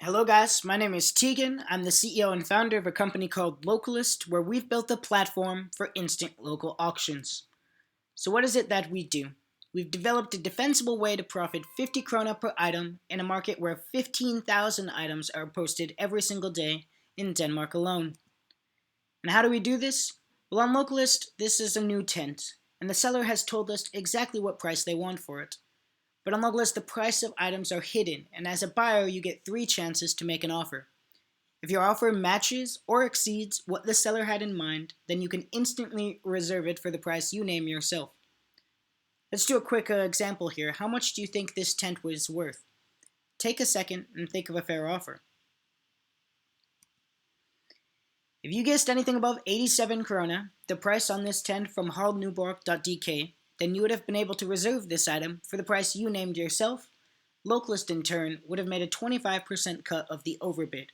Hello, guys. My name is Tegan. I'm the CEO and founder of a company called Lokalist, where we've built a platform for instant local auctions. So, what is it that we do? We've developed a defensible way to profit 50 krona per item in a market where 15,000 items are posted every single day in Denmark alone. And how do we do this? Well, on Lokalist, this is a new tent, and the seller has told us exactly what price they want for it. But on Lokalist, the price of items are hidden, and as a buyer, you get 3 chances to make an offer. If your offer matches or exceeds what the seller had in mind, then you can instantly reserve it for the price you name yourself. Let's do a quick example here. How much do you think this tent was worth? Take a second and think of a fair offer. If you guessed anything above 87 krona, the price on this tent from Lokalist.dk, then you would have been able to reserve this item for the price you named yourself. Lokalist, in turn, would have made a 25% cut of the overbid.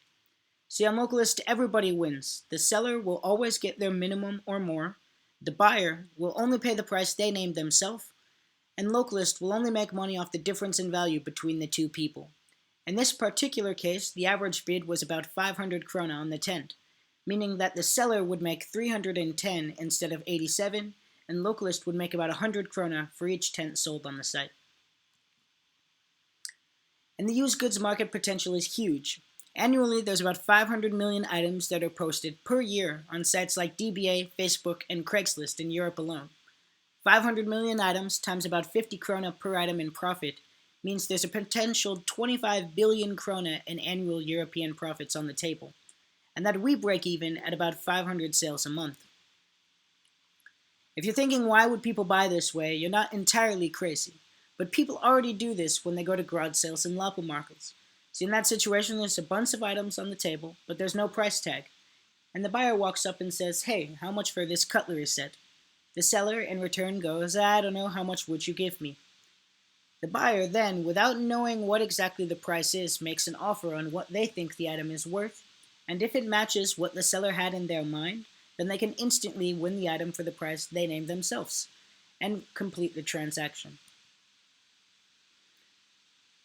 See, on Lokalist, everybody wins. The seller will always get their minimum or more. The buyer will only pay the price they named themselves. And Lokalist will only make money off the difference in value between the two people. In this particular case, the average bid was about 500 krona on the tent, meaning that the seller would make 310 instead of 87, and Lokalist would make about 100 krona for each tent sold on the site. And the used goods market potential is huge. Annually, there's about 500 million items that are posted per year on sites like DBA, Facebook, and Craigslist in Europe alone. 500 million items times about 50 krona per item in profit means there's a potential 25 billion krona in annual European profits on the table, and that we break even at about 500 sales a month. If you're thinking why would people buy this way, you're not entirely crazy. But people already do this when they go to garage sales and markets. So in that situation, there's a bunch of items on the table, but there's no price tag. And the buyer walks up and says, "Hey, how much for this cutlery set?" The seller in return goes, "I don't know, how much would you give me?" The buyer then, without knowing what exactly the price is, makes an offer on what they think the item is worth, and if it matches what the seller had in their mind, then they can instantly win the item for the price they named themselves, and complete the transaction.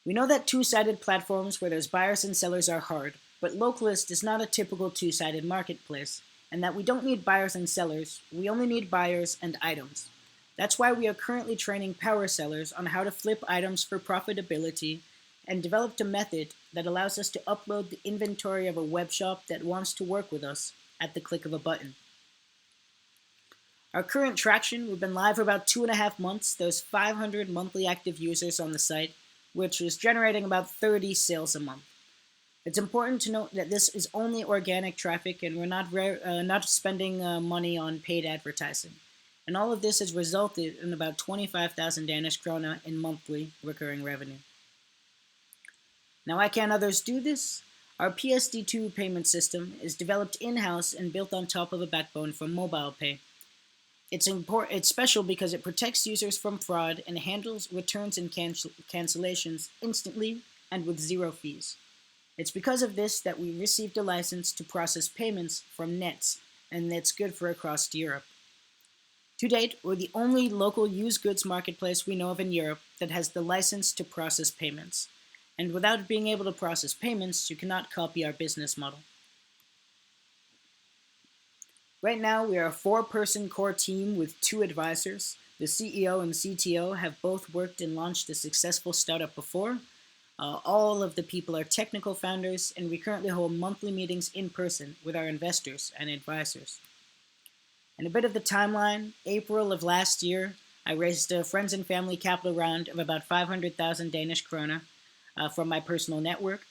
We know that two-sided platforms where there's buyers and sellers are hard, but Lokalist is not a typical two-sided marketplace, and that we don't need buyers and sellers, we only need buyers and items. That's why we are currently training power sellers on how to flip items for profitability and developed a method that allows us to upload the inventory of a web shop that wants to work with us at the click of a button. Our current traction, we've been live for about 2.5 months. There's 500 monthly active users on the site, which is generating about 30 sales a month. It's important to note that this is only organic traffic and we're not spending money on paid advertising. And all of this has resulted in about 25,000 Danish krona in monthly recurring revenue. Now, why can't others do this? Our PSD2 payment system is developed in-house and built on top of a backbone for mobile pay. It's special because it protects users from fraud and handles returns and cancellations instantly and with zero fees. It's because of this that we received a license to process payments from Nets, and that's good for across Europe. To date, we're the only local used goods marketplace we know of in Europe that has the license to process payments. And without being able to process payments, you cannot copy our business model. Right now, we are a 4-person core team with 2 advisors. The CEO and CTO have both worked and launched a successful startup before. All of the people are technical founders, and we currently hold monthly meetings in person with our investors and advisors. And a bit of the timeline, April of last year, I raised a friends and family capital round of about 500,000 Danish krona from my personal network.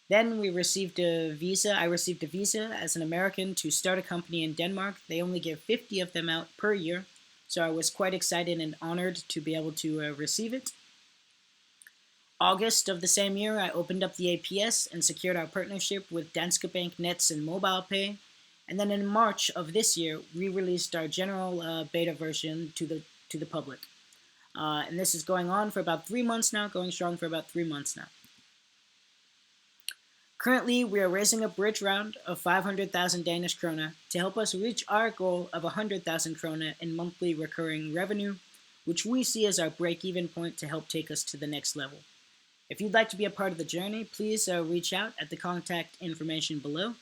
Then I received a visa as an American to start a company in Denmark. They only give 50 of them out per year, so I was quite excited and honored to be able to receive it. August of the same year, I opened up the APS and secured our partnership with Danske Bank Nets and Mobile Pay. And then in March of this year, we released our general beta version to the public. And this is going on for about 3 months now, going strong for about 3 months now. Currently, we are raising a bridge round of 500,000 Danish krona to help us reach our goal of 100,000 krona in monthly recurring revenue, which we see as our break-even point to help take us to the next level. If you'd like to be a part of the journey, please reach out at the contact information below.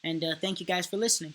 And thank you guys for listening.